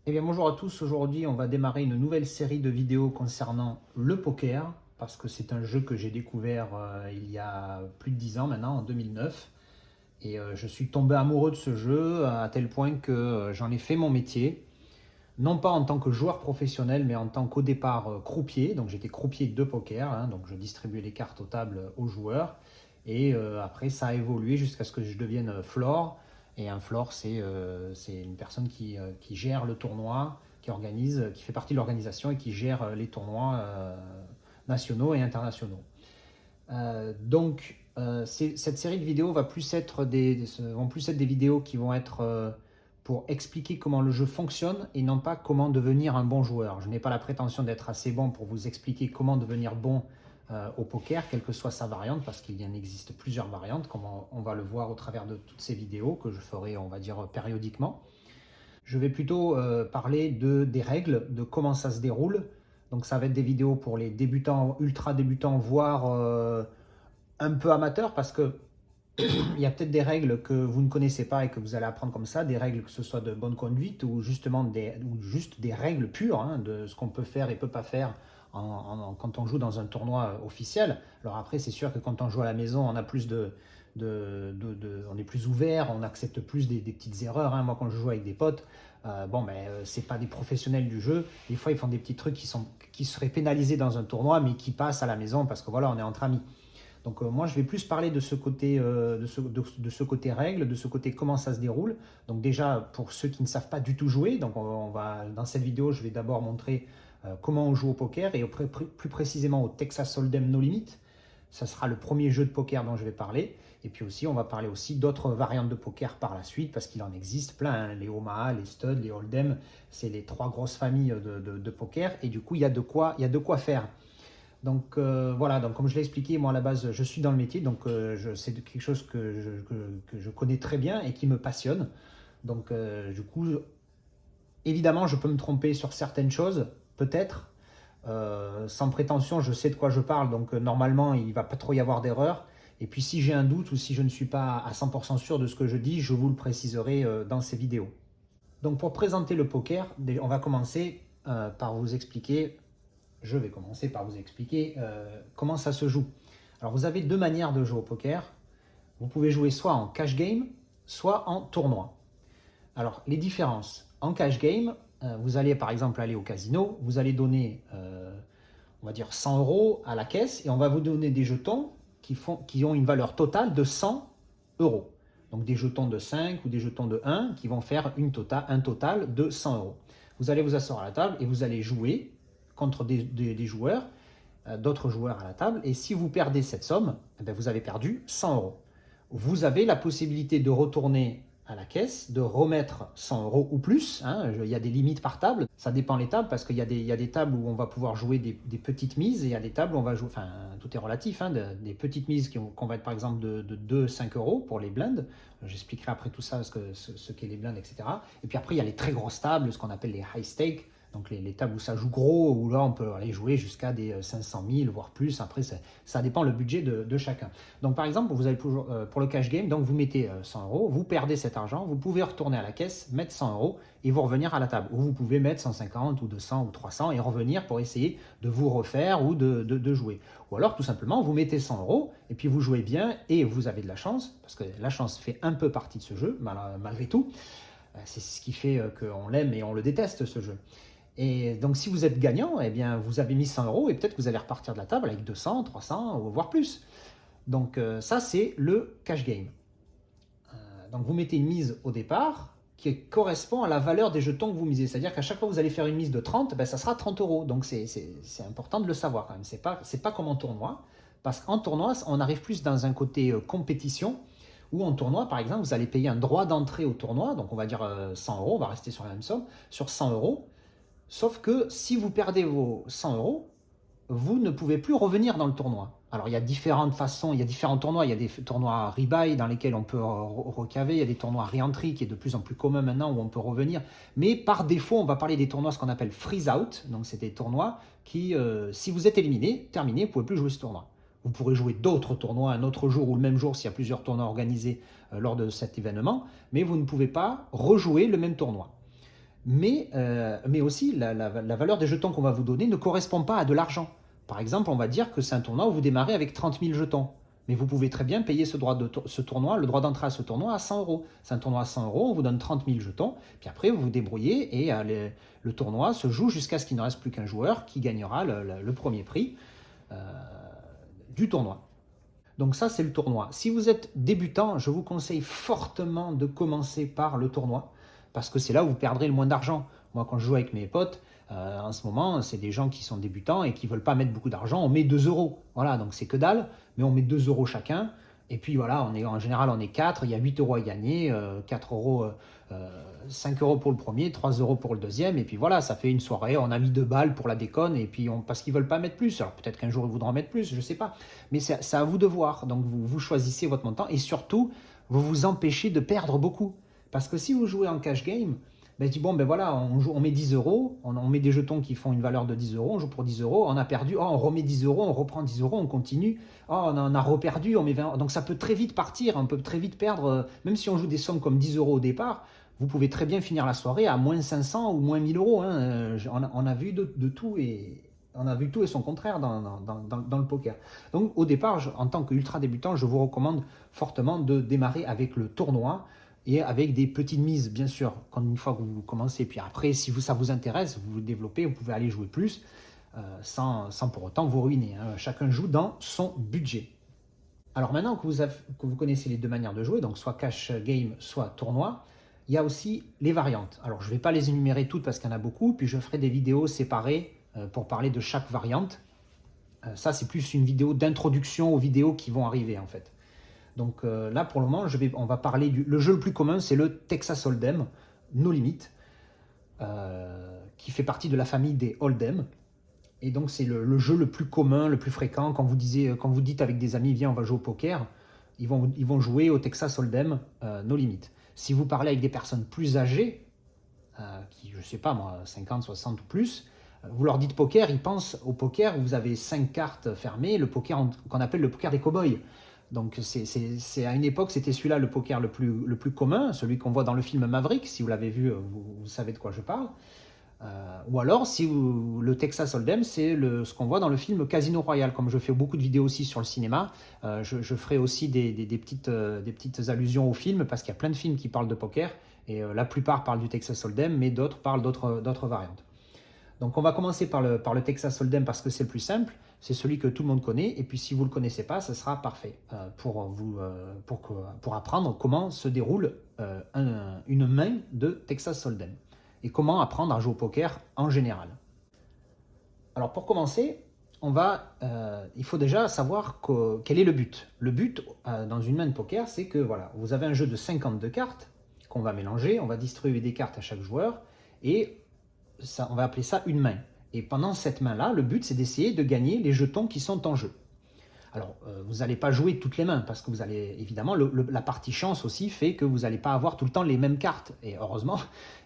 Eh bien bonjour à tous, aujourd'hui on va démarrer une nouvelle série de vidéos concernant le poker parce que c'est un jeu que j'ai découvert il y a plus de 10 ans maintenant, en 2009 et je suis tombé amoureux de ce jeu à tel point que j'en ai fait mon métier, non pas en tant que joueur professionnel mais en tant qu'au départ croupier, donc j'étais croupier de poker, hein, donc je distribuais les cartes aux tables aux joueurs et après ça a évolué jusqu'à ce que je devienne floor. Et un floor, c'est une personne qui gère le tournoi, qui organise, qui fait partie de l'organisation et qui gère les tournois nationaux et internationaux. Cette série de vidéos vont plus être des vidéos qui vont être pour expliquer comment le jeu fonctionne et non pas comment devenir un bon joueur. Je n'ai pas la prétention d'être assez bon pour vous expliquer comment devenir bon au poker, quelle que soit sa variante, parce qu'il y en existe plusieurs variantes, comme on va le voir au travers de toutes ces vidéos que je ferai, on va dire, périodiquement. Je vais plutôt parler des règles, de comment ça se déroule. Donc ça va être des vidéos pour les débutants, ultra débutants, voire un peu amateurs, parce que il y a peut-être des règles que vous ne connaissez pas et que vous allez apprendre comme ça, des règles que ce soit de bonne conduite ou justement ou juste des règles pures, hein, de ce qu'on peut faire et peut pas faire quand on joue dans un tournoi officiel. Alors après, c'est sûr que quand on joue à la maison, on a plus on est plus ouvert, on accepte plus des petites erreurs, hein. Moi, quand je joue avec des potes, c'est pas des professionnels du jeu. Des fois, ils font des petits trucs qui seraient pénalisés dans un tournoi, mais qui passent à la maison parce que voilà, on est entre amis. Donc moi, je vais plus parler de ce côté, de ce côté règle, de ce côté comment ça se déroule. Donc déjà, pour ceux qui ne savent pas du tout jouer, donc dans cette vidéo, je vais d'abord montrer comment on joue au poker et plus précisément au Texas Hold'em No Limit. Ça sera le premier jeu de poker dont je vais parler. Et puis aussi, on va parler aussi d'autres variantes de poker par la suite, parce qu'il en existe plein, hein. Les Omaha, les Stud, les Hold'em, c'est les trois grosses familles de poker. Et du coup, il y a de quoi faire. Donc voilà, donc comme je l'ai expliqué, moi à la base je suis dans le métier, donc c'est quelque chose que je connais très bien et qui me passionne. Donc du coup, évidemment je peux me tromper sur certaines choses, peut-être. Sans prétention, je sais de quoi je parle, donc normalement il ne va pas trop y avoir d'erreur. Et puis si j'ai un doute ou si je ne suis pas à 100% sûr de ce que je dis, je vous le préciserai dans ces vidéos. Donc pour présenter le poker, on va commencer par vous expliquer je vais commencer par vous expliquer comment ça se joue. Alors vous avez deux manières de jouer au poker. Vous pouvez jouer soit en cash game, soit en tournoi. Alors les différences. En cash game, vous allez par exemple aller au casino, vous allez donner, on va dire 100 euros à la caisse et on va vous donner des jetons qui ont une valeur totale de 100 euros. Donc des jetons de 5 ou des jetons de 1 qui vont faire un total de 100 euros. Vous allez vous asseoir à la table et vous allez jouer contre des joueurs, d'autres joueurs à la table. Et si vous perdez cette somme, eh bien, vous avez perdu 100 euros. Vous avez la possibilité de retourner à la caisse, de remettre 100 euros ou plus, hein. Il y a des limites par table, ça dépend des tables, parce qu'il y a des tables où on va pouvoir jouer des petites mises, et il y a des tables où on va jouer, enfin tout est relatif, hein, des petites mises qu'on va être par exemple de 2-5 euros pour les blindes. J'expliquerai après tout ça, ce qu'est les blindes, etc. Et puis après, il y a les très grosses tables, ce qu'on appelle les high stakes, donc les tables où ça joue gros, où là on peut aller jouer jusqu'à des 500 000, voire plus. Après, ça dépend le budget de chacun. Donc par exemple, vous avez pour le cash game, donc vous mettez 100 euros, vous perdez cet argent, vous pouvez retourner à la caisse, mettre 100 euros et vous revenir à la table. Ou vous pouvez mettre 150 ou 200 ou 300 et revenir pour essayer de vous refaire ou de jouer. Ou alors tout simplement, vous mettez 100 euros et puis vous jouez bien et vous avez de la chance, parce que la chance fait un peu partie de ce jeu, malgré tout. C'est ce qui fait qu'on l'aime et on le déteste, ce jeu. Et donc, si vous êtes gagnant, eh bien, vous avez mis 100 euros et peut-être que vous allez repartir de la table avec 200, 300, voire plus. Donc, ça, c'est le cash game. Donc, vous mettez une mise au départ qui correspond à la valeur des jetons que vous misez. C'est-à-dire qu'à chaque fois que vous allez faire une mise de 30, ben, ça sera 30 euros. Donc, c'est important de le savoir quand même. C'est pas comme en tournoi. Parce qu'en tournoi, on arrive plus dans un côté compétition. Ou en tournoi, par exemple, vous allez payer un droit d'entrée au tournoi. Donc, on va dire 100 euros. On va rester sur la même somme. Sur 100 euros. Sauf que si vous perdez vos 100 euros, vous ne pouvez plus revenir dans le tournoi. Alors il y a différentes façons, il y a différents tournois. Il y a des tournois rebuy dans lesquels on peut recaver. Il y a des tournois re-entry qui est de plus en plus commun maintenant où on peut revenir. Mais par défaut, on va parler des tournois ce qu'on appelle freeze out. Donc c'est des tournois qui, si vous êtes éliminé, terminé, vous ne pouvez plus jouer ce tournoi. Vous pourrez jouer d'autres tournois un autre jour ou le même jour s'il y a plusieurs tournois organisés lors de cet événement, mais vous ne pouvez pas rejouer le même tournoi. mais aussi la valeur des jetons qu'on va vous donner ne correspond pas à de l'argent. Par exemple, on va dire que c'est un tournoi où vous démarrez avec 30 000 jetons. Mais vous pouvez très bien payer ce tournoi, le droit d'entrée à ce tournoi à 100 euros. C'est un tournoi à 100 euros, on vous donne 30 000 jetons, puis après vous vous débrouillez et le tournoi se joue jusqu'à ce qu'il ne reste plus qu'un joueur qui gagnera le premier prix du tournoi. Donc ça, c'est le tournoi. Si vous êtes débutant, je vous conseille fortement de commencer par le tournoi, parce que c'est là où vous perdrez le moins d'argent. Moi, quand je joue avec mes potes, en ce moment, c'est des gens qui sont débutants et qui ne veulent pas mettre beaucoup d'argent. On met 2 euros. Voilà, donc c'est que dalle, mais on met 2 euros chacun. Et puis voilà, en général, on est 4, il y a 8 euros à gagner, 4 euros, 5 euros pour le premier, 3 euros pour le deuxième. Et puis voilà, ça fait une soirée, on a mis 2 balles pour la déconne, et puis parce qu'ils ne veulent pas mettre plus. Alors peut-être qu'un jour ils voudront mettre plus, je ne sais pas. Mais c'est à vous de voir. Donc vous choisissez votre montant et surtout, vous vous empêchez de perdre beaucoup. Parce que si vous jouez en cash game, ben, bon, ben voilà, on met 10 euros, on met des jetons qui font une valeur de 10 euros, on joue pour 10 euros, on a perdu, oh, on remet 10 euros, on reprend 10 euros, on continue, oh, on a reperdu, on met 20. Donc ça peut très vite partir, on peut très vite perdre, même si on joue des sommes comme 10 euros au départ, vous pouvez très bien finir la soirée à moins 500 ou moins 1000 euros. Hein. On a vu de tout et on a vu tout et son contraire dans le poker. Donc au départ, en tant qu'ultra débutant, je vous recommande fortement de démarrer avec le tournoi et avec des petites mises, bien sûr, quand une fois que vous commencez. Puis après, si ça vous intéresse, vous développez, vous pouvez aller jouer plus sans pour autant vous ruiner. Hein. Chacun joue dans son budget. Alors maintenant que vous connaissez les deux manières de jouer, donc soit cash game, soit tournoi, il y a aussi les variantes. Alors je ne vais pas les énumérer toutes parce qu'il y en a beaucoup, puis je ferai des vidéos séparées pour parler de chaque variante. Ça, c'est plus une vidéo d'introduction aux vidéos qui vont arriver en fait. Donc là, pour le moment, on va parler le jeu le plus commun, c'est le Texas Hold'em, No Limit, qui fait partie de la famille des Hold'em. Et donc c'est le jeu le plus commun, le plus fréquent. Quand vous dites avec des amis, viens, on va jouer au poker, ils vont jouer au Texas Hold'em No Limit. Si vous parlez avec des personnes plus âgées, qui, je sais pas moi, 50, 60 ou plus, vous leur dites poker, ils pensent au poker où vous avez 5 cartes fermées, le poker qu'on appelle le poker des cow-boys. Donc à une époque, c'était celui-là le poker le plus commun, celui qu'on voit dans le film Maverick. Si vous l'avez vu, vous savez de quoi je parle. Ou alors, le Texas Hold'em, c'est ce qu'on voit dans le film Casino Royale. Comme je fais beaucoup de vidéos aussi sur le cinéma, je ferai aussi des petites allusions au film, parce qu'il y a plein de films qui parlent de poker, et la plupart parlent du Texas Hold'em, mais d'autres parlent d'autres variantes. Donc on va commencer par le Texas Hold'em parce que c'est le plus simple, c'est celui que tout le monde connaît, et puis si vous ne le connaissez pas, ce sera parfait pour apprendre comment se déroule une main de Texas Hold'em et comment apprendre à jouer au poker en général. Alors pour commencer, il faut déjà savoir quel est le but. Le but dans une main de poker, c'est que voilà, vous avez un jeu de 52 cartes qu'on va mélanger, on va distribuer des cartes à chaque joueur, et on va appeler ça une main. Et pendant cette main-là, le but, c'est d'essayer de gagner les jetons qui sont en jeu. Alors, vous n'allez pas jouer toutes les mains, parce que vous allez, évidemment, la partie chance aussi fait que vous n'allez pas avoir tout le temps les mêmes cartes, et heureusement,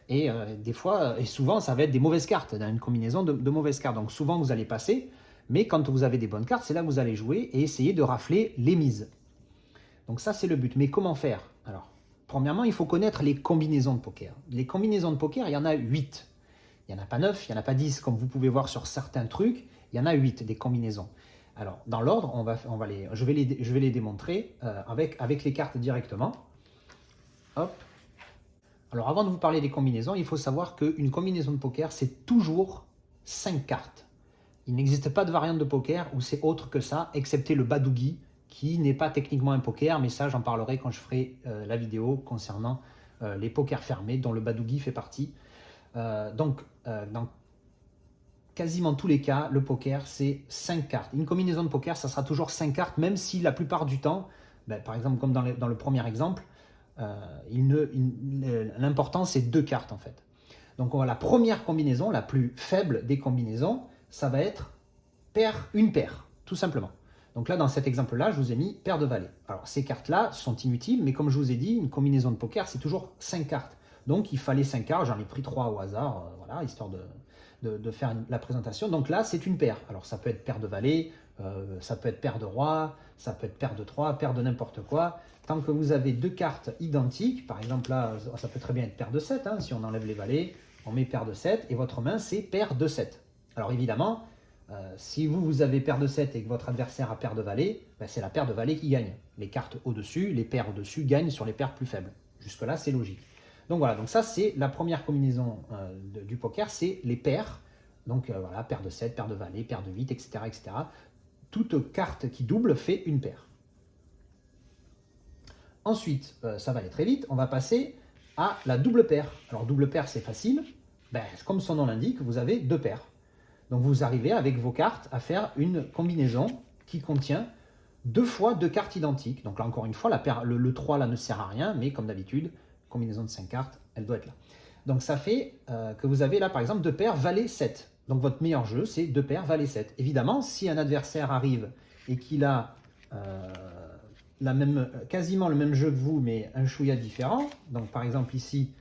et des fois, et souvent, ça va être des mauvaises cartes, une combinaison de mauvaises cartes. Donc souvent, vous allez passer, mais quand vous avez des bonnes cartes, c'est là que vous allez jouer et essayer de rafler les mises. Donc ça, c'est le but. Mais comment faire? Alors, premièrement, il faut connaître les combinaisons de poker. Les combinaisons de poker, il y en a 8. Il n'y en a pas 9, il n'y en a pas 10, comme vous pouvez voir sur certains trucs. Il y en a 8, des combinaisons. Alors, dans l'ordre, je vais les démontrer avec les cartes directement. Hop. Alors, avant de vous parler des combinaisons, il faut savoir qu'une combinaison de poker, c'est toujours 5 cartes. Il n'existe pas de variante de poker où c'est autre que ça, excepté le badougi, qui n'est pas techniquement un poker, mais ça, j'en parlerai quand je ferai la vidéo concernant les pokers fermés, dont le badougi fait partie. Donc, dans quasiment tous les cas, le poker, c'est 5 cartes. Une combinaison de poker, ça sera toujours 5 cartes, même si la plupart du temps, par exemple, comme dans le premier exemple, l'important, c'est 2 cartes, en fait. Donc, la première combinaison, la plus faible des combinaisons, ça va être une paire, tout simplement. Donc là, dans cet exemple-là, je vous ai mis paire de valet. Alors, ces cartes-là sont inutiles, mais comme je vous ai dit, une combinaison de poker, c'est toujours 5 cartes. Donc, il fallait 5 cartes, j'en ai pris 3 au hasard, voilà, histoire de faire la présentation. Donc là, c'est une paire. Alors, ça peut être paire de valet, ça peut être paire de roi, ça peut être paire de 3, paire de n'importe quoi. Tant que vous avez 2 cartes identiques, par exemple là, ça peut très bien être paire de 7, hein, si on enlève les valets, on met paire de 7 et votre main c'est paire de 7. Alors évidemment, si vous avez paire de 7 et que votre adversaire a paire de valet, ben c'est la paire de valet qui gagne. Les cartes au-dessus, les paires au-dessus gagnent sur les paires plus faibles. Jusque-là, c'est logique. Donc voilà, donc ça c'est la première combinaison du poker, c'est les paires. Donc voilà, paire de 7, paire de valet, paire de 8, etc., etc. Toute carte qui double fait une paire. Ensuite, ça va aller très vite, on va passer à la double paire. Alors double paire c'est facile, ben, comme son nom l'indique, vous avez deux paires. Donc vous arrivez avec vos cartes à faire une combinaison qui contient deux fois deux cartes identiques. Donc là encore une fois, la paire, le 3 là ne sert à rien, mais comme d'habitude, combinaison de 5 cartes, elle doit être là. Donc ça fait que vous avez là par exemple deux paires valet 7. Donc votre meilleur jeu c'est deux paires valet 7. Évidemment, si un adversaire arrive et qu'il a quasiment le même jeu que vous, mais un chouïa différent, donc par exemple ici,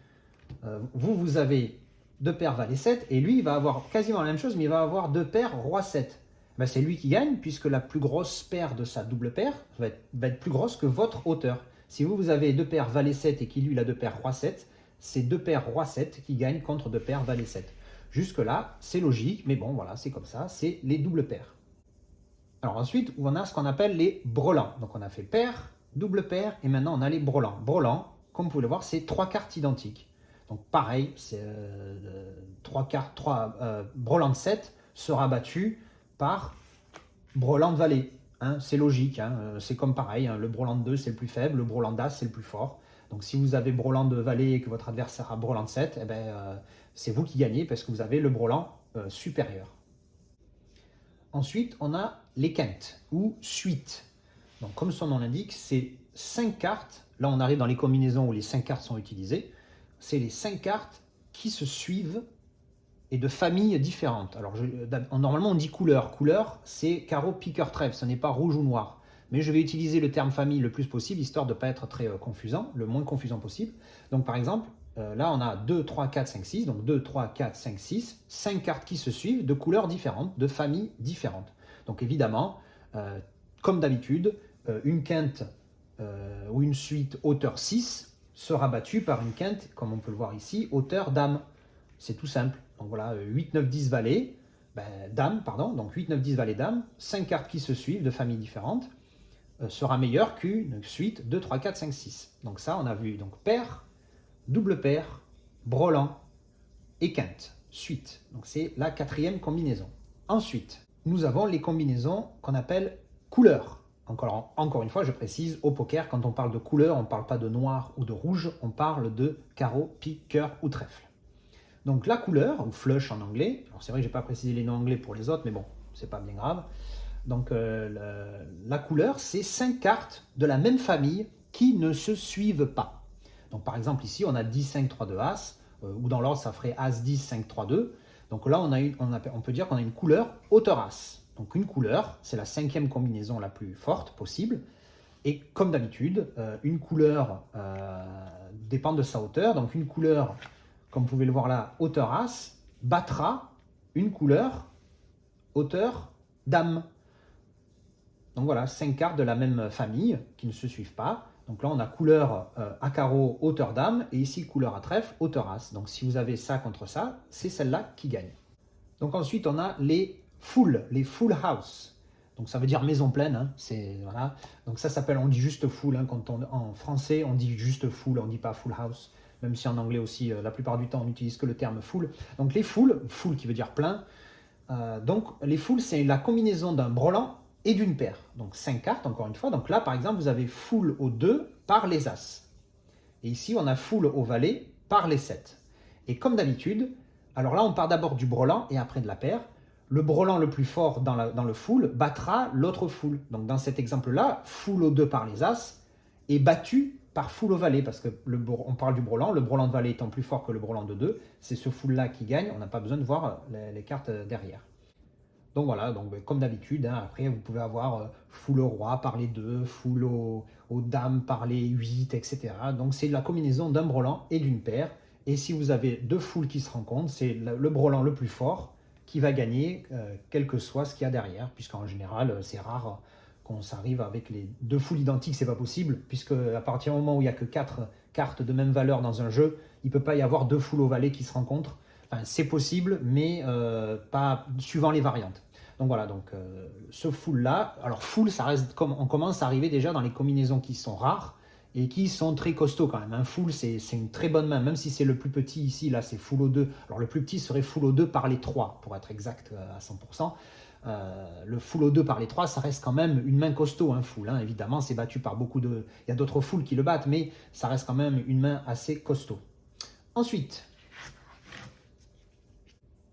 vous avez deux paires valet 7, et lui il va avoir quasiment la même chose, mais il va avoir deux paires roi 7. Ben, c'est lui qui gagne, puisque la plus grosse paire de sa double paire va être plus grosse que votre hauteur. Si vous avez deux paires valet 7 et qu'il lui a deux paires roi 7, c'est deux paires roi 7 qui gagnent contre deux paires valet 7. Jusque là, c'est logique, mais bon voilà, c'est comme ça, c'est les doubles paires. Alors ensuite, on a ce qu'on appelle les brelans. Donc on a fait paire, double paire, et maintenant on a les brelans. Brelans, comme vous pouvez le voir, c'est trois cartes identiques. Donc pareil, c'est brelan de 7 sera battu par brelan de valet. Hein, c'est logique, hein, c'est comme pareil, hein, le brelan de 2 c'est le plus faible, le brelan d'as c'est le plus fort. Donc si vous avez brelan de valet et que votre adversaire a brelan de 7, eh ben, c'est vous qui gagnez parce que vous avez le brelan supérieur. Ensuite, on a les quintes ou suites. Donc, comme son nom l'indique, c'est 5 cartes. Là, on arrive dans les combinaisons où les 5 cartes sont utilisées. C'est les 5 cartes qui se suivent et de familles différentes. Alors, normalement, on dit couleur. Couleur, c'est carreau, piqueur, trèfle. Ce n'est pas rouge ou noir. Mais je vais utiliser le terme famille le plus possible, histoire de ne pas être très confusant, le moins confusant possible. Donc, par exemple, là, on a 2, 3, 4, 5, 6. Donc 2, 3, 4, 5, 6. 5 cartes qui se suivent de couleurs différentes, de familles différentes. Donc évidemment, comme d'habitude, une quinte ou une suite hauteur 6 sera battue par une quinte, comme on peut le voir ici, hauteur dame. C'est tout simple. Donc voilà, 8, 9, 10 valet, dame, pardon. Donc 8, 9, 10 valet, dame. 5 cartes qui se suivent de familles différentes sera meilleure qu'une suite 2, 3, 4, 5, 6. Donc ça, on a vu donc paire, double paire, brelan et quinte, suite. Donc c'est la quatrième combinaison. Ensuite, nous avons les combinaisons qu'on appelle couleurs. Encore une fois, je précise, au poker, quand on parle de couleur, on ne parle pas de noir ou de rouge, on parle de carreau, pique, cœur ou trèfle. Donc la couleur, ou flush en anglais, alors c'est vrai que je n'ai pas précisé les noms anglais pour les autres, mais bon, c'est pas bien grave. Donc la couleur, c'est 5 cartes de la même famille qui ne se suivent pas. Donc par exemple ici, on a 10, 5, 3, 2, As, ou dans l'ordre, ça ferait As, 10, 5, 3, 2. Donc là, on peut dire qu'on a une couleur hauteur As. Donc une couleur, c'est la cinquième combinaison la plus forte possible. Et comme d'habitude, une couleur dépend de sa hauteur. Donc une couleur, comme vous pouvez le voir là, hauteur As, battra une couleur hauteur Dame. Donc voilà, 5 cartes de la même famille qui ne se suivent pas. Donc là, on a couleur à carreau, hauteur dame, et ici couleur à trèfle, hauteur as. Donc si vous avez ça contre ça, c'est celle-là qui gagne. Donc ensuite, on a les full house. Donc ça veut dire maison pleine. Hein, voilà. Donc ça s'appelle, on dit juste full. Hein, en français, on dit juste full, on ne dit pas full house. Même si en anglais aussi, la plupart du temps, on n'utilise que le terme full. Donc les full qui veut dire plein. Donc les full, c'est la combinaison d'un brelan et d'une paire. Donc 5 cartes, encore une fois. Donc là, par exemple, vous avez full au 2 par les As. Et ici, on a full au valet par les 7. Et comme d'habitude, alors là, on part d'abord du brelan et après de la paire. Le brelan le plus fort dans le full battra l'autre full. Donc dans cet exemple-là, full au 2 par les As est battu par full au valet, parce que on parle du brelan, le brelan de valet étant plus fort que le brelan de 2, c'est ce full-là qui gagne, on n'a pas besoin de voir les cartes derrière. Donc voilà, donc, comme d'habitude, hein, après vous pouvez avoir full au roi par les 2, full aux dames par les 8, etc. Donc c'est la combinaison d'un brelan et d'une paire. Et si vous avez deux foules qui se rencontrent, c'est le brelan le plus fort qui va gagner, quel que soit ce qu'il y a derrière, puisqu'en général, c'est rare qu'on s'arrive avec les deux foules identiques, c'est pas possible, puisque à partir du moment où il n'y a que 4 cartes de même valeur dans un jeu, il ne peut pas y avoir deux foules au valet qui se rencontrent. Enfin, c'est possible, mais pas suivant les variantes. Donc voilà, donc ce full là, alors full, ça reste comme on commence à arriver déjà dans les combinaisons qui sont rares et qui sont très costauds quand même. Un full, c'est une très bonne main, même si c'est le plus petit ici, là c'est full O2. Alors le plus petit serait full O2 par les 3, pour être exact à 100%. Le full O2 par les 3, ça reste quand même une main costaud, un full. Hein. Évidemment, c'est battu par beaucoup de... Il y a d'autres fulls qui le battent, mais ça reste quand même une main assez costaud. Ensuite,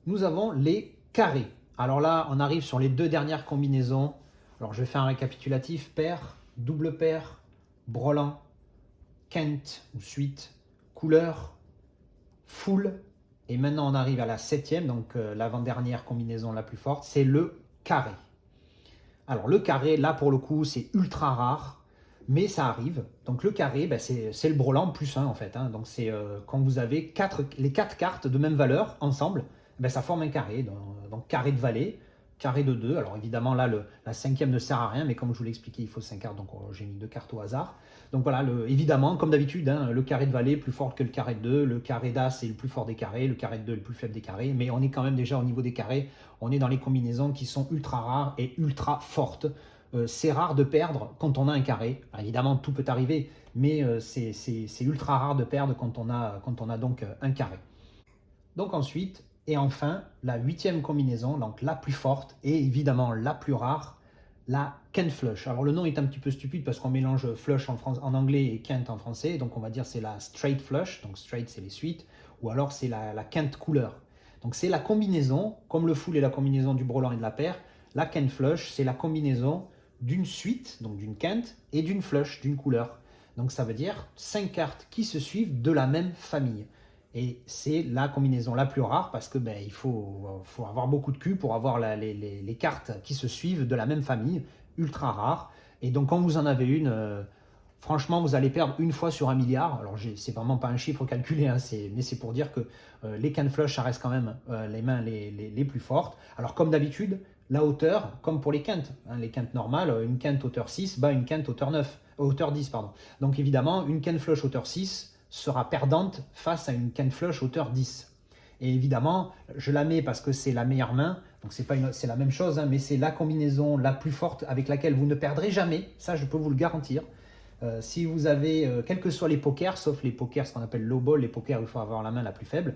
nous avons les carrés. Alors là, on arrive sur les deux dernières combinaisons. Alors je vais faire un récapitulatif. Paire, double paire, brelan, quinte ou suite, couleur, full. Et maintenant, on arrive à la septième, donc l'avant-dernière combinaison la plus forte, c'est le carré. Alors le carré, là pour le coup, c'est ultra rare, mais ça arrive. Donc le carré, ben, c'est le brelan plus 1 en fait. Hein. Donc c'est quand vous avez les 4 cartes de même valeur ensemble, ben, ça forme un carré. Donc carré de valet, carré de 2. Alors évidemment là, la cinquième ne sert à rien, mais comme je vous l'ai expliqué, il faut 5 cartes, donc j'ai mis 2 cartes au hasard. Donc voilà, évidemment, comme d'habitude, hein, le carré de valet est plus fort que le carré de 2, le carré d'as est le plus fort des carrés, le carré de 2 est le plus faible des carrés, mais on est quand même déjà au niveau des carrés, on est dans les combinaisons qui sont ultra rares et ultra fortes. C'est rare de perdre quand on a un carré. Alors, évidemment, tout peut arriver, mais c'est ultra rare de perdre quand on a donc un carré. Donc ensuite, et enfin, la huitième combinaison, donc la plus forte et évidemment la plus rare, la Quinte flush. Alors le nom est un petit peu stupide parce qu'on mélange flush en anglais et quinte en français, donc on va dire c'est la straight flush, donc straight c'est les suites, ou alors c'est la quinte couleur. Donc c'est la combinaison, comme le full est la combinaison du brelan et de la paire, la Quinte flush c'est la combinaison d'une suite, donc d'une quinte, et d'une flush, d'une couleur. Donc ça veut dire 5 cartes qui se suivent de la même famille. Et c'est la combinaison la plus rare parce que il faut avoir beaucoup de cul pour avoir les cartes qui se suivent de la même famille, ultra rare. Et donc quand vous en avez une, franchement vous allez perdre une fois sur 1 milliard. Alors c'est vraiment pas un chiffre calculé, hein, mais c'est pour dire que les cannes flush ça reste quand même les mains les plus fortes. Alors comme d'habitude, la hauteur, comme pour les quintes, hein, les quintes normales, une quinte hauteur 6 bat une quinte hauteur 9, hauteur 10 pardon. Donc évidemment une quinte flush hauteur 6 sera perdante face à une quinte flush hauteur 10. Et évidemment, je la mets parce que c'est la meilleure main, donc c'est la même chose, hein, mais c'est la combinaison la plus forte avec laquelle vous ne perdrez jamais, ça je peux vous le garantir. Si vous avez, quels que soient les pokers, sauf les pokers, ce qu'on appelle low ball, les pokers où il faut avoir la main la plus faible,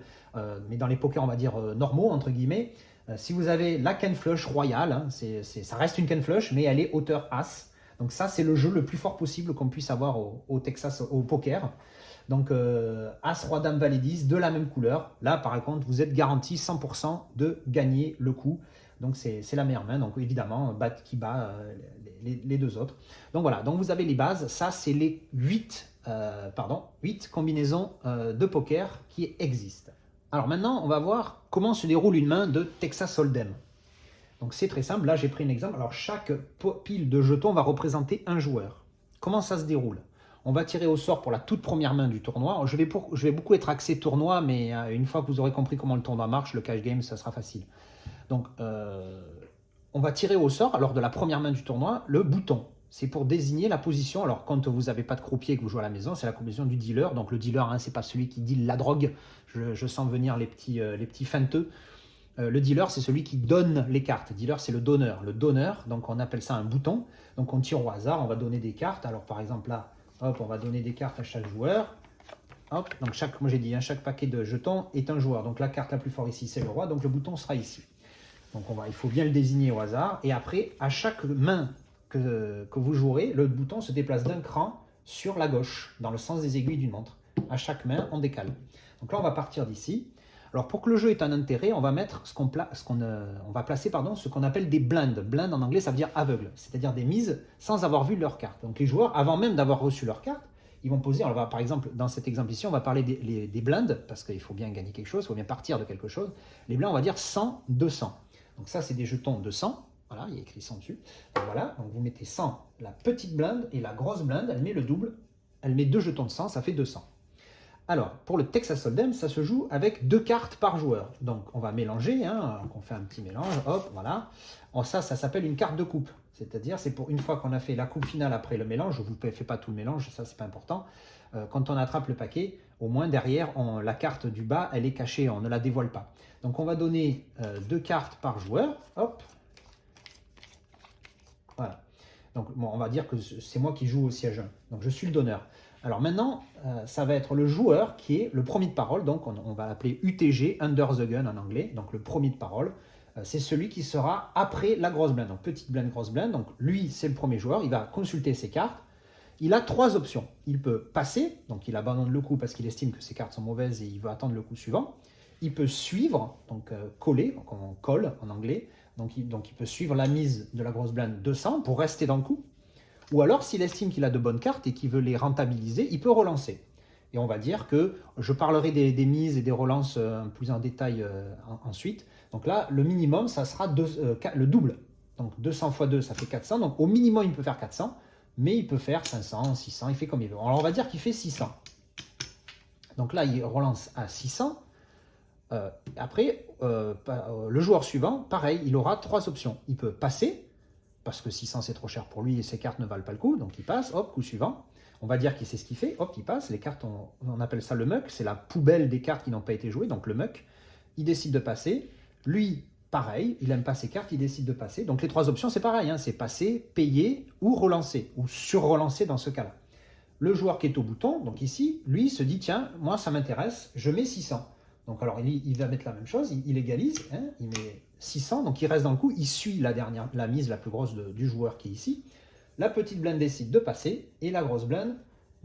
mais dans les pokers on va dire normaux, entre guillemets, si vous avez la quinte flush royale, hein, ça reste une quinte flush, mais elle est hauteur As. Donc ça c'est le jeu le plus fort possible qu'on puisse avoir au Texas, au poker. Donc As, Roi, Dame, Valet 10 de la même couleur. Là par contre vous êtes garanti 100% de gagner le coup. Donc c'est la meilleure main. Donc évidemment qui bat les deux autres. Donc voilà, donc vous avez les bases. Ça c'est les 8 combinaisons de poker qui existent. Alors maintenant on va voir comment se déroule une main de Texas Hold'em. Donc c'est très simple, là j'ai pris un exemple. Alors chaque pile de jetons va représenter un joueur. Comment ça se déroule ? On va tirer au sort pour la toute première main du tournoi. Je vais beaucoup être axé tournoi, mais une fois que vous aurez compris comment le tournoi marche, le cash game, ça sera facile. Donc on va tirer au sort, lors de la première main du tournoi, le bouton. C'est pour désigner la position. Alors quand vous n'avez pas de croupier et que vous jouez à la maison, c'est la position du dealer. Donc le dealer, hein, c'est pas celui qui deal la drogue. Je sens venir les petits feinteux. Le dealer, c'est celui qui donne les cartes. Le dealer, c'est le donneur. Le donneur, donc on appelle ça un bouton. Donc on tire au hasard, on va donner des cartes. Alors par exemple là, hop, on va donner des cartes à chaque joueur. Hop, donc moi j'ai dit, hein, chaque paquet de jetons est un joueur. Donc la carte la plus forte ici, c'est le roi. Donc le bouton sera ici. Donc il faut bien le désigner au hasard. Et après, à chaque main que vous jouerez, le bouton se déplace d'un cran sur la gauche, dans le sens des aiguilles d'une montre. À chaque main, on décale. Donc là, on va partir d'ici. Alors pour que le jeu ait un intérêt, on va mettre on va placer ce qu'on appelle des blinds. Blind en anglais, ça veut dire aveugle, c'est-à-dire des mises sans avoir vu leur carte. Donc les joueurs, avant même d'avoir reçu leur carte, ils vont poser. Alors par exemple, dans cet exemple ici, on va parler des blinds, parce qu'il faut bien gagner quelque chose, il faut bien partir de quelque chose. Les blinds, on va dire 100, 200. Donc ça, c'est des jetons de 100. Voilà, il y a écrit 100 dessus. Donc voilà, donc vous mettez 100, la petite blinde, et la grosse blinde, elle met le double. Elle met 2 jetons de 100, ça fait 200. Alors, pour le Texas Hold'em, ça se joue avec 2 cartes par joueur. Donc, on va mélanger, hein, on fait un petit mélange, hop, voilà. Ça s'appelle une carte de coupe. C'est-à-dire, c'est pour une fois qu'on a fait la coupe finale après le mélange, je ne vous fais pas tout le mélange, ça, c'est pas important. quand on attrape le paquet, au moins derrière, la carte du bas, elle est cachée, on ne la dévoile pas. Donc on va donner 2 cartes par joueur. Hop. Voilà. Donc bon, on va dire que c'est moi qui joue au siège 1. Donc je suis le donneur. Alors maintenant, ça va être le joueur qui est le premier de parole. Donc on va l'appeler UTG, Under the Gun en anglais. Donc le premier de parole. C'est celui qui sera après la grosse blinde. Donc petite blinde, grosse blinde. Donc lui, c'est le premier joueur. Il va consulter ses cartes. Il a 3 options. Il peut passer, donc il abandonne le coup parce qu'il estime que ses cartes sont mauvaises et il veut attendre le coup suivant. Il peut suivre, donc coller, donc on colle en anglais. Donc il peut suivre la mise de la grosse blinde 200 pour rester dans le coup. Ou alors, s'il estime qu'il a de bonnes cartes et qu'il veut les rentabiliser, il peut relancer. Et on va dire que je parlerai des mises et des relances plus en détail ensuite. Donc là, le minimum, ça sera le double. Donc 200 x 2, ça fait 400. Donc au minimum, il peut faire 400. Mais il peut faire 500, 600, il fait comme il veut. Alors on va dire qu'il fait 600. Donc là, il relance à 600. Après, le joueur suivant, pareil, il aura 3 options. Il peut passer, parce que 600 c'est trop cher pour lui et ses cartes ne valent pas le coup, donc il passe, hop, coup suivant. On va dire qu'il sait ce qu'il fait, hop, il passe. Les cartes, on appelle ça le muck, c'est la poubelle des cartes qui n'ont pas été jouées, donc le muck. Il décide de passer. Lui, pareil, il n'aime pas ses cartes, il décide de passer. Donc les 3 options, c'est pareil, hein, c'est passer, payer ou relancer, ou sur-relancer dans ce cas-là. Le joueur qui est au bouton, donc ici, lui se dit, tiens, moi ça m'intéresse, je mets 600. Donc alors il va mettre la même chose, il égalise, hein, il met 600, donc il reste dans le coup, il suit la mise la plus grosse du joueur qui est ici. La petite blinde décide de passer, et la grosse blinde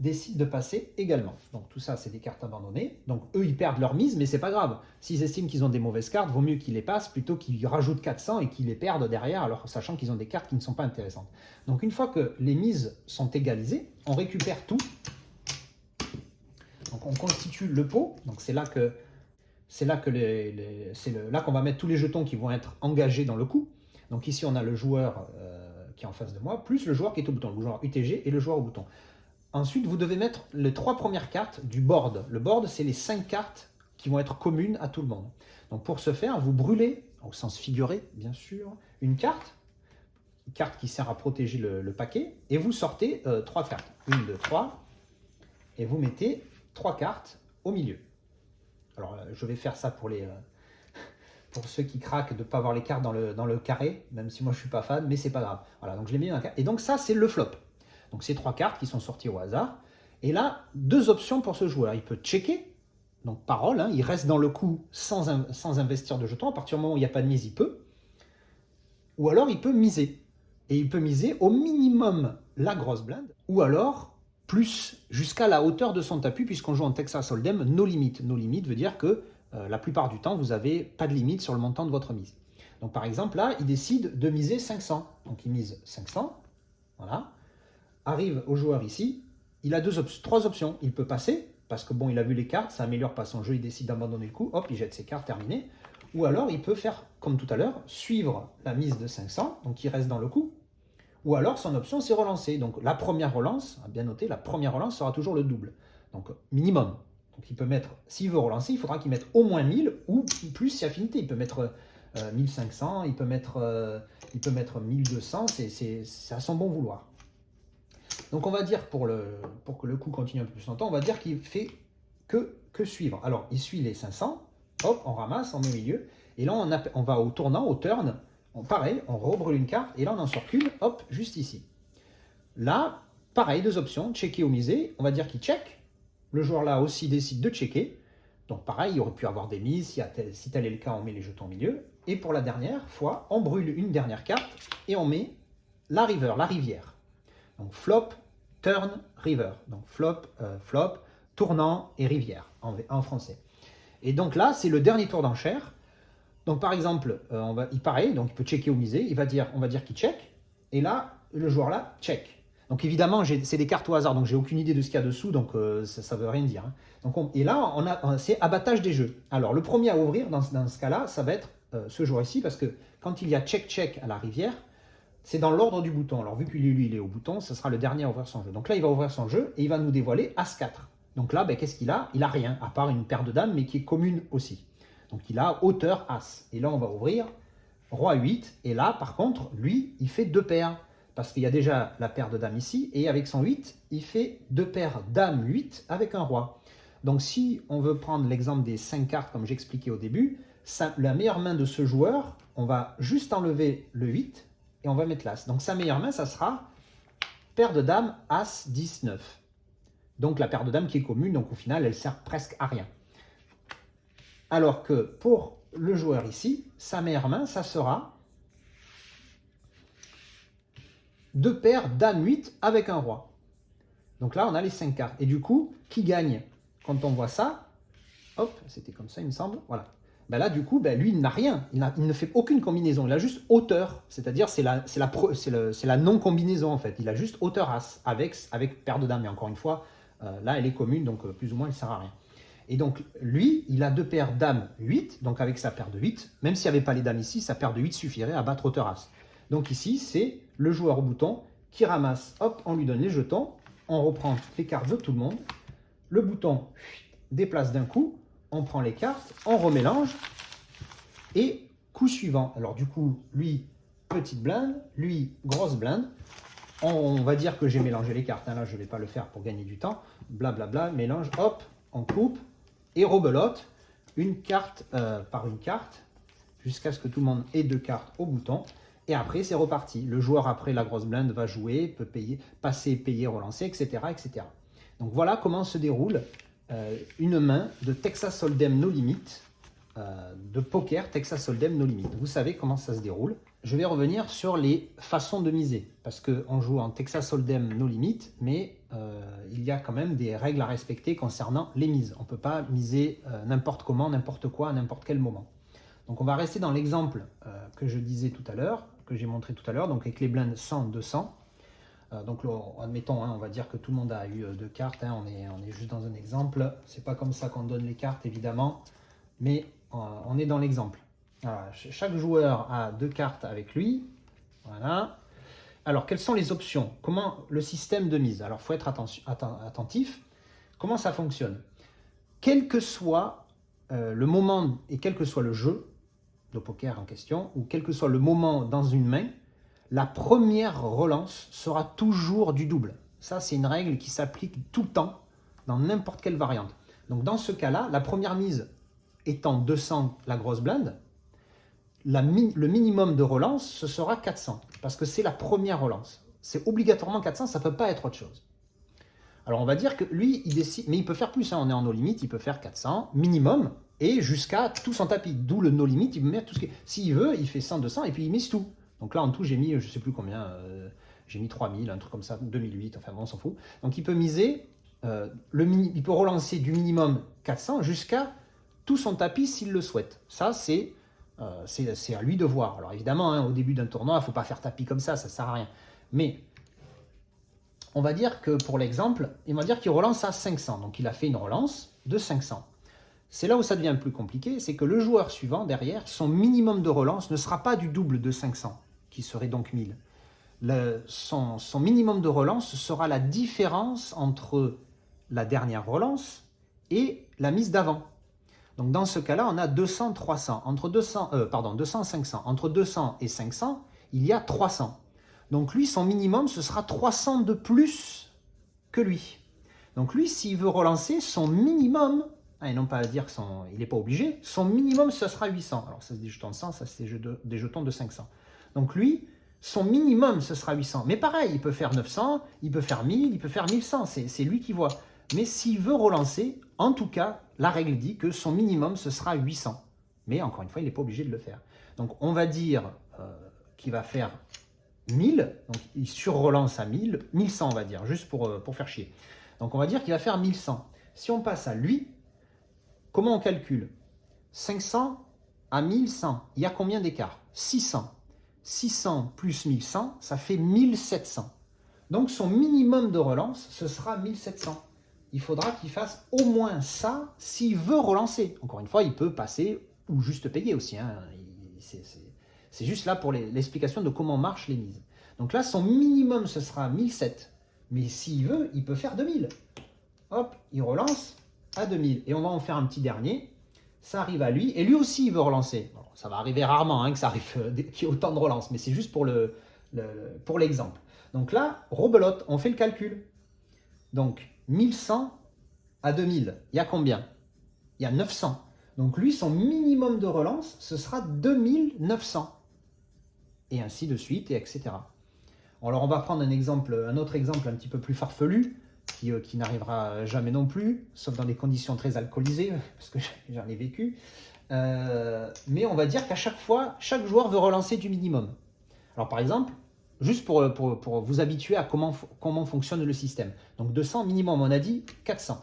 décide de passer également. Donc tout ça, c'est des cartes abandonnées. Donc eux, ils perdent leur mise, mais c'est pas grave. S'ils estiment qu'ils ont des mauvaises cartes, vaut mieux qu'ils les passent plutôt qu'ils rajoutent 400 et qu'ils les perdent derrière, alors sachant qu'ils ont des cartes qui ne sont pas intéressantes. Donc une fois que les mises sont égalisées, on récupère tout. Donc on constitue le pot. Donc c'est là que là qu'on va mettre tous les jetons qui vont être engagés dans le coup. Donc ici, on a le joueur qui est en face de moi, plus le joueur qui est au bouton, le joueur UTG et le joueur au bouton. Ensuite, vous devez mettre les 3 premières cartes du board. Le board, c'est les 5 cartes qui vont être communes à tout le monde. Donc pour ce faire, vous brûlez, au sens figuré bien sûr, une carte qui sert à protéger le paquet, et vous sortez 3 cartes. 1, 2, 3, et vous mettez 3 cartes au milieu. Alors je vais faire ça pour ceux qui craquent de ne pas avoir les cartes dans le carré, même si moi je ne suis pas fan, mais c'est pas grave. Voilà, donc je l'ai mis dans un carré. Et donc ça, c'est le flop. Donc ces 3 cartes qui sont sorties au hasard. Et là, 2 options pour ce joueur. Il peut checker, donc parole, hein, il reste dans le coup sans investir de jetons. À partir du moment où il n'y a pas de mise, il peut. Ou alors il peut miser. Et il peut miser au minimum la grosse blinde, ou alors plus jusqu'à la hauteur de son tapis, puisqu'on joue en Texas Hold'em, no limit. No limit veut dire que la plupart du temps, vous n'avez pas de limite sur le montant de votre mise. Donc par exemple, là, il décide de miser 500. Donc il mise 500, voilà. Arrive au joueur ici, il a 3 options. Il peut passer, parce que bon, il a vu les cartes, ça améliore pas son jeu, il décide d'abandonner le coup, hop, il jette ses cartes, terminé. Ou alors, il peut faire, comme tout à l'heure, suivre la mise de 500, donc il reste dans le coup. Ou alors, son option, c'est relancer. Donc la première relance, à bien noter, la première relance sera toujours le double. Donc minimum. Donc il peut mettre, s'il veut relancer, il faudra qu'il mette au moins 1000 ou plus si affinité. Il peut mettre 1500, il peut mettre 1200, c'est à son bon vouloir. Donc on va dire, pour que le coup continue un peu plus longtemps, on va dire qu'il fait que suivre. Alors il suit les 500, hop, on ramasse, on met au milieu, et là on va au tournant, au turn, pareil, on rebrûle une carte, et là on en sort qu'une, hop, juste ici. Là, pareil, 2 options, checker ou miser, on va dire qu'il check, le joueur là aussi décide de checker, donc pareil, il aurait pu avoir des mises, si tel est le cas, on met les jetons au milieu, et pour la dernière fois, on brûle une dernière carte, et on met la river, la rivière. Donc flop, turn, river. Donc flop, tournant et rivière en français. Et donc là, c'est le dernier tour d'enchère. Donc par exemple, pareil, donc il peut checker ou miser. On va dire qu'il check. Et là, le joueur là, check. Donc évidemment, c'est des cartes au hasard, donc j'ai aucune idée de ce qu'il y a dessous, donc ça ne veut rien dire. Hein. Donc et là, c'est abattage des jeux. Alors le premier à ouvrir dans ce cas-là, ça va être ce joueur ici, parce que quand il y a check-check à la rivière, c'est dans l'ordre du bouton. Alors vu que lui, il est au bouton, ce sera le dernier à ouvrir son jeu. Donc là, il va ouvrir son jeu et il va nous dévoiler As-4. Donc là, qu'est-ce qu'il a? Il n'a rien, à part une paire de dames, mais qui est commune aussi. Donc il a hauteur As. Et là, on va ouvrir Roi 8. Et là, par contre, lui, il fait 2 paires. parce qu'il y a déjà la paire de dames ici, et avec son 8, il fait 2 paires dames 8 avec un roi. Donc si on veut prendre l'exemple des 5 cartes comme j'expliquais au début, la meilleure main de ce joueur, on va juste enlever le 8 et on va mettre l'As. Donc sa meilleure main, ça sera paire de dames, As, 10, 9. Donc la paire de dames qui est commune, donc au final, elle sert presque à rien. Alors que pour le joueur ici, sa meilleure main, ça sera 2 paires dame 8 avec un roi. Donc là, on a les 5 cartes. Et du coup, qui gagne quand on voit ça? Hop, c'était comme ça, il me semble. Voilà. Ben là, du coup, lui, il n'a rien. Il ne fait aucune combinaison. Il a juste hauteur. C'est-à-dire, c'est la non-combinaison, en fait. Il a juste hauteur As avec paire de dames. Mais encore une fois, là, elle est commune, donc plus ou moins, elle ne sert à rien. Et donc, lui, il a 2 paires dames 8, donc avec sa paire de 8, même s'il n'y avait pas les dames ici, sa paire de 8 suffirait à battre hauteur As. Donc ici, c'est le joueur au bouton qui ramasse, hop, on lui donne les jetons, on reprend les cartes de tout le monde, le bouton déplace d'un coup, on prend les cartes, on remélange, et coup suivant. Alors du coup, lui, petite blinde, lui, grosse blinde. On va dire que j'ai mélangé les cartes, hein. Là je ne vais pas le faire pour gagner du temps, blablabla, mélange, hop, on coupe, et rebelote, une carte par une carte, jusqu'à ce que tout le monde ait 2 cartes au bouton. Et après, c'est reparti. Le joueur, après la grosse blinde, va jouer, peut payer, passer, payer, relancer, etc. etc. Donc voilà comment se déroule une main de Texas Hold'em No Limit, de poker Texas Hold'em No Limit. Vous savez comment ça se déroule. Je vais revenir sur les façons de miser, parce qu'on joue en Texas Hold'em No Limit, mais il y a quand même des règles à respecter concernant les mises. On ne peut pas miser n'importe comment, n'importe quoi, à n'importe quel moment. Donc on va rester dans l'exemple que je disais tout à l'heure, que j'ai montré tout à l'heure, donc avec les blindes 100, 200. Donc là, admettons, on va dire que tout le monde a eu 2 cartes, on est juste dans un exemple. C'est pas comme ça qu'on donne les cartes, évidemment, mais on est dans l'exemple. Chaque joueur a 2 cartes avec lui. Voilà. Alors, quelles sont les options? Comment le système de mise? Alors, il faut être attentif. Comment ça fonctionne? Quel que soit le moment et quel que soit le jeu de poker en question, ou quel que soit le moment dans une main, la première relance sera toujours du double. Ça, c'est une règle qui s'applique tout le temps, dans n'importe quelle variante. Donc dans ce cas-là, la première mise étant 200, la grosse blinde, le minimum de relance, ce sera 400, parce que c'est la première relance. C'est obligatoirement 400, ça ne peut pas être autre chose. Alors on va dire que lui, il décide, mais il peut faire plus, on est en no limit, il peut faire 400 minimum, et jusqu'à tout son tapis, d'où le no limit, il peut mettre tout ce qu'il... S'il veut, il fait 100, 200, et puis il mise tout. Donc là, en tout, j'ai mis, je ne sais plus combien, j'ai mis 3000, un truc comme ça, 2008, enfin bon, on s'en fout. Donc il peut miser, il peut relancer du minimum 400 jusqu'à tout son tapis s'il le souhaite. Ça, c'est à lui de voir. Alors évidemment, au début d'un tournoi, il ne faut pas faire tapis comme ça ne sert à rien. Mais on va dire que pour l'exemple, il va dire qu'il relance à 500. Donc il a fait une relance de 500. C'est là où ça devient plus compliqué, c'est que le joueur suivant, derrière, son minimum de relance ne sera pas du double de 500, qui serait donc 1000. Son minimum de relance sera la différence entre la dernière relance et la mise d'avant. Donc dans ce cas-là, on a 200, 300. 200, 500. Entre 200 et 500, il y a 300. Donc lui, son minimum, ce sera 300 de plus que lui. Donc lui, s'il veut relancer, son minimum, et non pas à dire qu'il n'est pas obligé, son minimum, ce sera 800. Alors ça, c'est des jetons de 100, ça, c'est des jetons de 500. Donc lui, son minimum, ce sera 800. Mais pareil, il peut faire 900, il peut faire 1000, il peut faire 1100, c'est lui qui voit. Mais s'il veut relancer, en tout cas, la règle dit que son minimum, ce sera 800. Mais encore une fois, il n'est pas obligé de le faire. Donc on va dire qu'il va faire 1000, donc il surrelance à 1000, 1100 on va dire, juste pour faire chier. Donc on va dire qu'il va faire 1100. Si on passe à lui, comment on calcule? 500 à 1100, il y a combien d'écart? 600. 600 plus 1100, ça fait 1700. Donc son minimum de relance, ce sera 1700. Il faudra qu'il fasse au moins ça s'il veut relancer. Encore une fois, il peut passer ou juste payer aussi. C'est juste là pour l'explication de comment marchent les mises. Donc là, son minimum, ce sera 1700. Mais s'il veut, il peut faire 2000. Hop, il relance à 2000. Et on va en faire un petit dernier. Ça arrive à lui. Et lui aussi, il veut relancer. Bon, ça va arriver rarement que ça arrive, qu'il y ait autant de relances. Mais c'est juste pour l'exemple. Donc là, rebelote, on fait le calcul. Donc 1100 à 2000, il y a combien? Il y a 900. Donc lui, son minimum de relance, ce sera 2900. Et ainsi de suite, et etc. Alors on va prendre un autre exemple un petit peu plus farfelu, qui n'arrivera jamais non plus, sauf dans des conditions très alcoolisées, parce que j'en ai vécu. Mais on va dire qu'à chaque fois, chaque joueur veut relancer du minimum. Alors par exemple, juste pour vous habituer à comment fonctionne le système. Donc 200 minimum, on a dit 400.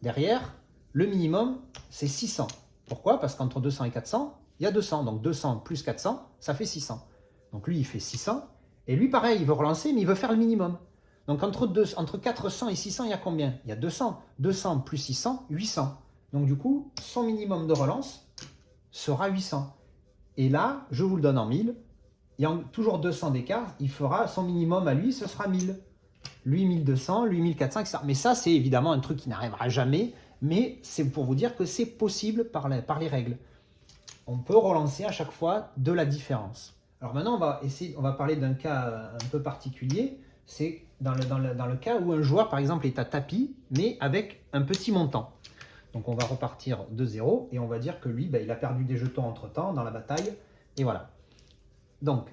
Derrière, le minimum, c'est 600. Pourquoi? Parce qu'entre 200 et 400, il y a 200. Donc 200 plus 400, ça fait 600. Donc lui, il fait 600. Et lui, pareil, il veut relancer, mais il veut faire le minimum. Donc entre 400 et 600, il y a combien? Il y a 200. 200 plus 600, 800. Donc du coup, son minimum de relance sera 800. Et là, je vous le donne en 1000. Il y a toujours 200 d'écart. Il fera son minimum à lui, ce sera 1000. Lui 1200, lui 1400, etc. Mais ça, c'est évidemment un truc qui n'arrivera jamais. Mais c'est pour vous dire que c'est possible par les règles. On peut relancer à chaque fois de la différence. Alors maintenant, on va parler d'un cas un peu particulier. C'est dans le cas où un joueur, par exemple, est à tapis, mais avec un petit montant. Donc on va repartir de 0 et on va dire que lui, il a perdu des jetons entre-temps dans la bataille. Et voilà. Donc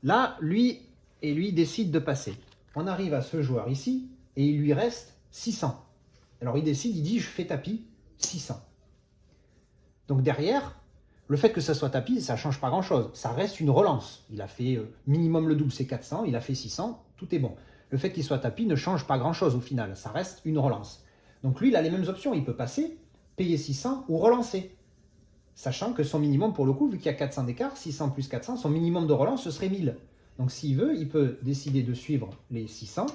là, lui décide de passer. On arrive à ce joueur ici et il lui reste 600. Alors il décide, il dit, je fais tapis 600. Donc derrière, le fait que ça soit tapis, ça ne change pas grand-chose. Ça reste une relance. Il a fait minimum le double, c'est 400. Il a fait 600, tout est bon. Le fait qu'il soit tapis ne change pas grand-chose au final. Ça reste une relance. Donc lui, il a les mêmes options. Il peut passer, payer 600 ou relancer. Sachant que son minimum, pour le coup, vu qu'il y a 400 d'écart, 600 plus 400, son minimum de relance, ce serait 1000. Donc s'il veut, il peut décider de suivre les 600.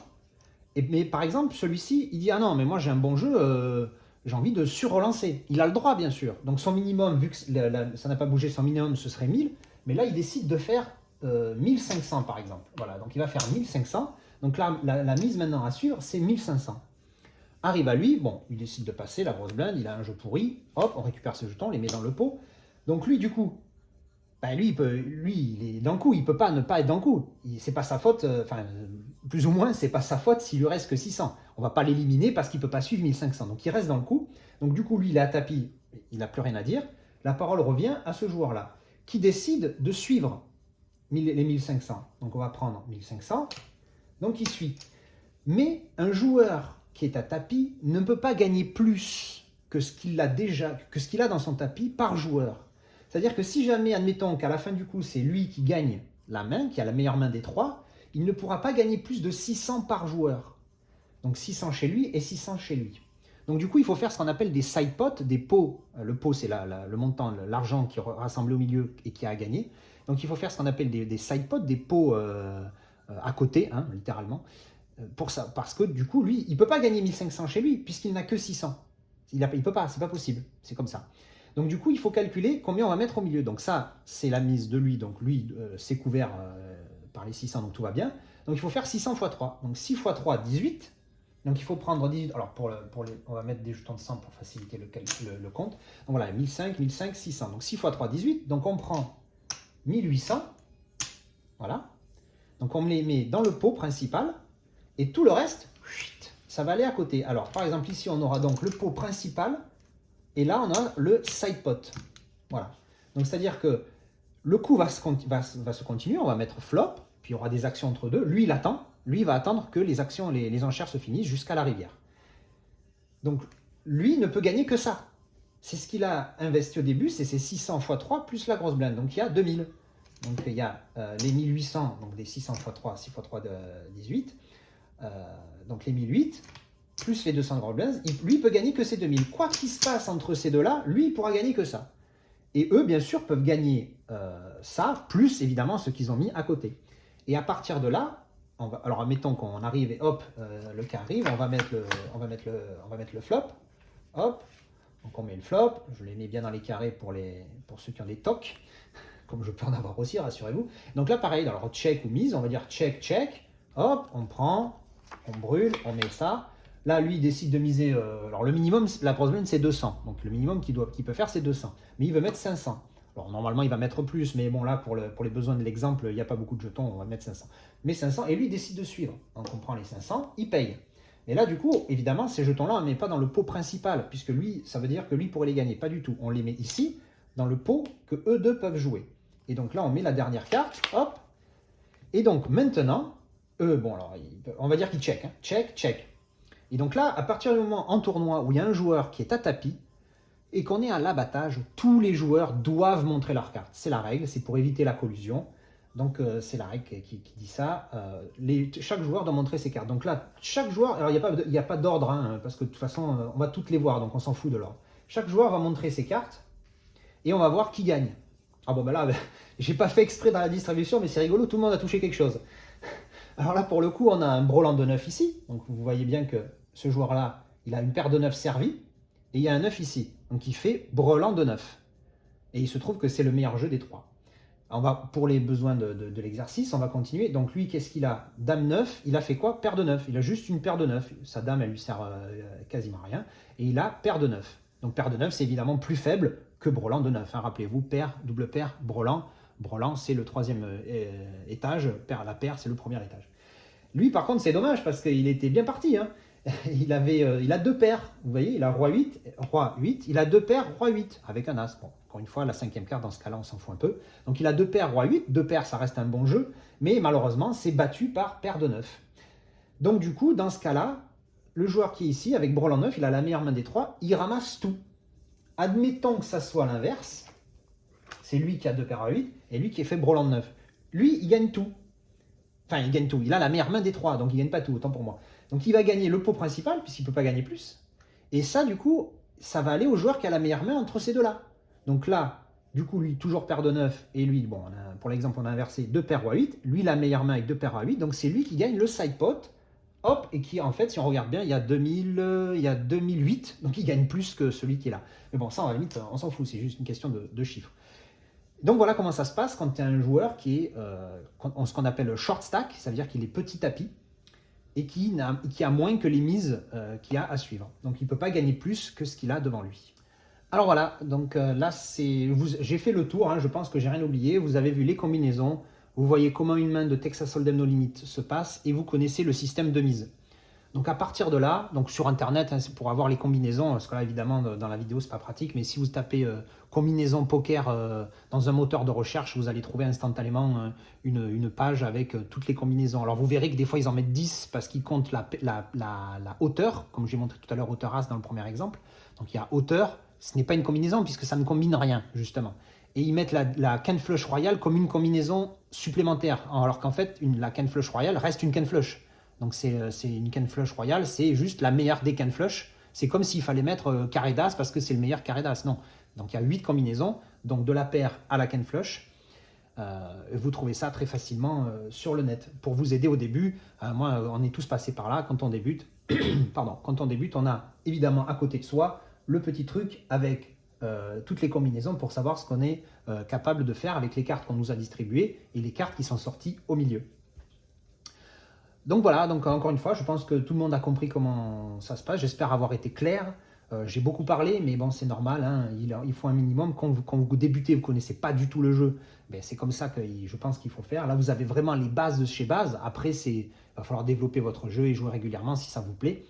Mais par exemple, celui-ci, il dit « Ah non, mais moi j'ai un bon jeu, j'ai envie de sur-relancer. » Il a le droit, bien sûr. Donc son minimum, vu que ça n'a pas bougé, son minimum, ce serait 1000. Mais là, il décide de faire 1500, par exemple. Voilà, donc il va faire 1500. Donc là, la mise maintenant à suivre, c'est 1500. Arrive à lui, bon, il décide de passer la grosse blinde, il a un jeu pourri. Hop, on récupère ses jetons, on les met dans le pot. Donc lui, du coup, lui, il est dans le coup, il ne peut pas ne pas être dans le coup. C'est pas sa faute, plus ou moins, c'est pas sa faute s'il lui reste que 600. On va pas l'éliminer parce qu'il ne peut pas suivre 1500. Donc il reste dans le coup. Donc du coup, lui, il est à tapis, il n'a plus rien à dire. La parole revient à ce joueur-là, qui décide de suivre les 1500. Donc on va prendre 1500. Donc il suit. Mais un joueur qui est à tapis ne peut pas gagner plus que ce qu'il a dans son tapis par joueur. C'est-à-dire que si jamais, admettons qu'à la fin du coup, c'est lui qui gagne la main, qui a la meilleure main des trois, il ne pourra pas gagner plus de 600 par joueur. Donc 600 chez lui et 600 chez lui. Donc du coup, il faut faire ce qu'on appelle des side pots, des pots. Le pot, c'est le montant, l'argent qui est rassemblé au milieu et qui a à gagner. Donc il faut faire ce qu'on appelle des side pots, des pots à côté, hein, littéralement. Pour ça, parce que du coup, lui, il ne peut pas gagner 1500 chez lui, puisqu'il n'a que 600. Il ne peut pas, c'est pas possible. C'est comme ça. Donc du coup, il faut calculer combien on va mettre au milieu. Donc ça, c'est la mise de lui. Donc lui, c'est couvert par les 600, donc tout va bien. Donc il faut faire 600 x 3. Donc 6 x 3, 18. Donc il faut prendre 18. Alors on va mettre des jetons de 100 pour faciliter le compte. Donc voilà, 1005, 1005, 600. Donc 6 x 3, 18. Donc on prend 1800. Voilà. Donc on les met dans le pot principal. Et tout le reste, ça va aller à côté. Alors par exemple, ici, on aura donc le pot principal. Et là, on a le side pot. Voilà. Donc, c'est-à-dire que le coup va se continuer. On va mettre flop, puis il y aura des actions entre deux. Lui, il attend. Lui, il va attendre que les actions, les enchères se finissent jusqu'à la rivière. Donc, lui ne peut gagner que ça. C'est ce qu'il a investi au début, c'est ses 600 x 3 plus la grosse blinde. Donc, il y a 2000. Donc, il y a les 1800, donc des 600 x 3, 6 x 3 de 18. Donc, les 1008. Plus les 200 grosses blindes, lui, il peut gagner que ces 2000. Quoi qu'il se passe entre ces deux-là, lui, il pourra gagner que ça. Et eux, bien sûr, peuvent gagner ça, plus évidemment ce qu'ils ont mis à côté. Et à partir de là, alors admettons qu'on arrive et hop, le cas arrive, on va mettre le flop. Hop, donc on met le flop, je les mets bien dans les carrés pour ceux qui ont des tocs, comme je peux en avoir aussi, rassurez-vous. Donc là, pareil, alors check ou mise, on va dire check, check. Hop, on prend, on brûle, on met ça. Là, lui, il décide de miser. Alors, le minimum, la grosse blinde, c'est 200. Donc, le minimum qu'il peut faire, c'est 200. Mais il veut mettre 500. Alors normalement il va mettre plus, mais bon là pour les besoins de l'exemple, il n'y a pas beaucoup de jetons, on va mettre 500. Mais 500, et lui il décide de suivre. Donc on prend les 500, il paye. Et là du coup, évidemment, ces jetons-là on ne met pas dans le pot principal, puisque lui, ça veut dire que lui pourrait les gagner. Pas du tout. On les met ici, dans le pot que eux deux peuvent jouer. Et donc là on met la dernière carte, hop. Et donc maintenant, bon alors, on va dire qu'ils check, hein. Check. Et donc là, à partir du moment en tournoi où il y a un joueur qui est à tapis, et qu'on est à l'abattage, tous les joueurs doivent montrer leur carte. C'est la règle, c'est pour éviter la collusion. Donc c'est la règle qui dit ça. Chaque joueur doit montrer ses cartes. Donc là, chaque joueur, alors il n'y a pas d'ordre, hein, parce que de toute façon, on va toutes les voir, donc on s'en fout de l'ordre. Chaque joueur va montrer ses cartes, et on va voir qui gagne. Ah bon, ben là, j'ai pas fait exprès dans la distribution, mais c'est rigolo, tout le monde a touché quelque chose. Alors là, pour le coup, on a un brelan de 9 ici. Donc vous voyez bien que ce joueur-là, il a une paire de 9 servie, et il y a un 9 ici. Donc il fait brelan de 9. Et il se trouve que c'est le meilleur jeu des trois. Pour les besoins de l'exercice, on va continuer. Donc lui, qu'est-ce qu'il a? Dame 9, il a fait quoi? Paire de 9. Il a juste une paire de 9. Sa dame, elle lui sert quasiment à rien. Et il a paire de 9. Donc paire de 9, c'est évidemment plus faible que brelan de 9. Hein. Rappelez-vous, paire, double paire, brelan. Brelan, c'est le troisième étage. La paire, c'est le premier étage. Lui, par contre, c'est dommage parce qu'il était bien parti. Hein. Il a deux paires. Vous voyez, il a roi 8, roi 8. Il a deux paires, roi 8, avec un as. Bon, encore une fois, la cinquième carte, dans ce cas-là, on s'en fout un peu. Donc il a deux paires, roi 8. Deux paires, ça reste un bon jeu. Mais malheureusement, c'est battu par paire de 9. Donc du coup, dans ce cas-là, le joueur qui est ici, avec brelan 9, il a la meilleure main des trois. Il ramasse tout. Admettons que ça soit l'inverse. C'est lui qui a deux paires à 8 et lui qui est fait brelan 9. Lui, il gagne tout. Enfin, il gagne tout. Il a la meilleure main des trois, donc il ne gagne pas tout, autant pour moi. Donc il va gagner le pot principal, puisqu'il ne peut pas gagner plus. Et ça, du coup, ça va aller au joueur qui a la meilleure main entre ces deux-là. Donc là, du coup, lui, toujours paire de 9, et lui, bon, pour l'exemple, on a inversé deux paires roi 8. Lui, la meilleure main avec deux paires roi 8, donc c'est lui qui gagne le side pot. Hop, et qui, en fait, si on regarde bien, il y a 2008, donc il gagne plus que celui qui est là. Mais bon, ça, à la limite, on s'en fout, c'est juste une question de chiffres. Donc voilà comment ça se passe quand tu as un joueur qui est ce qu'on appelle le short stack, ça veut dire qu'il est petit tapis et qui a moins que les mises qu'il a à suivre. Donc il ne peut pas gagner plus que ce qu'il a devant lui. Alors voilà, donc là j'ai fait le tour, hein, je pense que j'ai rien oublié. Vous avez vu les combinaisons, vous voyez comment une main de Texas Hold'em No Limit se passe et vous connaissez le système de mise. Donc à partir de là, donc sur internet, hein, c'est pour avoir les combinaisons, parce que là évidemment dans la vidéo c'est pas pratique, mais si vous tapez combinaison poker dans un moteur de recherche, vous allez trouver instantanément une page avec toutes les combinaisons. Alors vous verrez que des fois ils en mettent 10 parce qu'ils comptent la hauteur, comme j'ai montré tout à l'heure hauteur As dans le premier exemple. Donc il y a hauteur, ce n'est pas une combinaison puisque ça ne combine rien justement. Et ils mettent la Ken Flush Royale comme une combinaison supplémentaire, alors qu'en fait la Ken Flush Royale reste une Ken Flush. Donc c'est une Ken Flush Royale, c'est juste la meilleure des Ken Flush. C'est comme s'il fallait mettre carré d'As parce que c'est le meilleur carré d'As. Non. Donc il y a 8 combinaisons, donc de la paire à la Ken Flush. Vous trouvez ça très facilement sur le net. Pour vous aider au début, moi on est tous passés par là quand on débute. Pardon, quand on débute, on a évidemment à côté de soi le petit truc avec toutes les combinaisons pour savoir ce qu'on est capable de faire avec les cartes qu'on nous a distribuées et les cartes qui sont sorties au milieu. Donc voilà, donc encore une fois, je pense que tout le monde a compris comment ça se passe. J'espère avoir été clair. J'ai beaucoup parlé, mais bon, c'est normal. Hein, il faut un minimum. Quand vous débutez, vous ne connaissez pas du tout le jeu. Ben, c'est comme ça que je pense qu'il faut faire. Là, vous avez vraiment les bases de chez base. Après, il va falloir développer votre jeu et jouer régulièrement si ça vous plaît.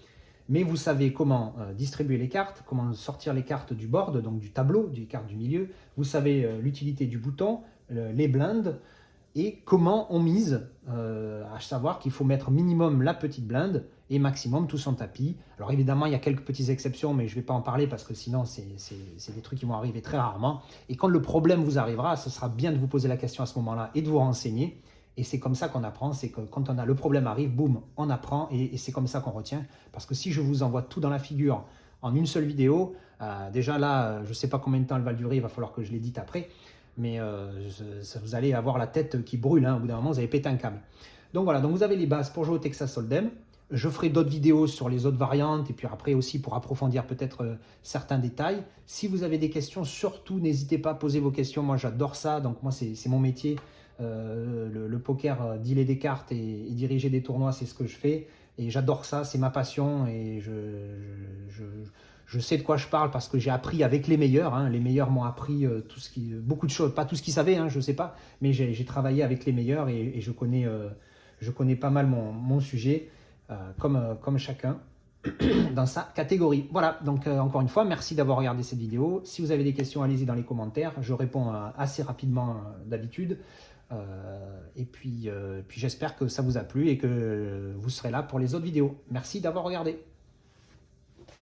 Mais vous savez comment distribuer les cartes, comment sortir les cartes du board, donc du tableau, des cartes du milieu. Vous savez l'utilité du bouton, les blindes. Et comment on mise, à savoir qu'il faut mettre minimum la petite blinde et maximum tout son tapis. Alors évidemment, il y a quelques petites exceptions, mais je ne vais pas en parler parce que sinon, c'est des trucs qui vont arriver très rarement. Et quand le problème vous arrivera, ce sera bien de vous poser la question à ce moment-là et de vous renseigner. Et c'est comme ça qu'on apprend, c'est que quand le problème arrive, boum, on apprend et c'est comme ça qu'on retient. Parce que si je vous envoie tout dans la figure en une seule vidéo, déjà là, je ne sais pas combien de temps elle va durer, il va falloir que je l'édite après. Mais vous allez avoir la tête qui brûle, hein. Au bout d'un moment, vous avez pété un câble. Donc voilà, donc vous avez les bases pour jouer au Texas Hold'em. Je ferai d'autres vidéos sur les autres variantes et puis après aussi pour approfondir peut-être certains détails. Si vous avez des questions, surtout n'hésitez pas à poser vos questions. Moi, j'adore ça. Donc moi, c'est mon métier. Le poker, dealer des cartes et diriger des tournois, c'est ce que je fais. Et j'adore ça, c'est ma passion et Je sais de quoi je parle parce que j'ai appris avec les meilleurs. Hein. Les meilleurs m'ont appris beaucoup de choses, pas tout ce qu'ils savaient, hein, je ne sais pas, mais j'ai travaillé avec les meilleurs et je connais pas mal mon sujet, comme chacun dans sa catégorie. Voilà, donc encore une fois, merci d'avoir regardé cette vidéo. Si vous avez des questions, allez-y dans les commentaires. Je réponds assez rapidement d'habitude. Puis j'espère que ça vous a plu et que vous serez là pour les autres vidéos. Merci d'avoir regardé.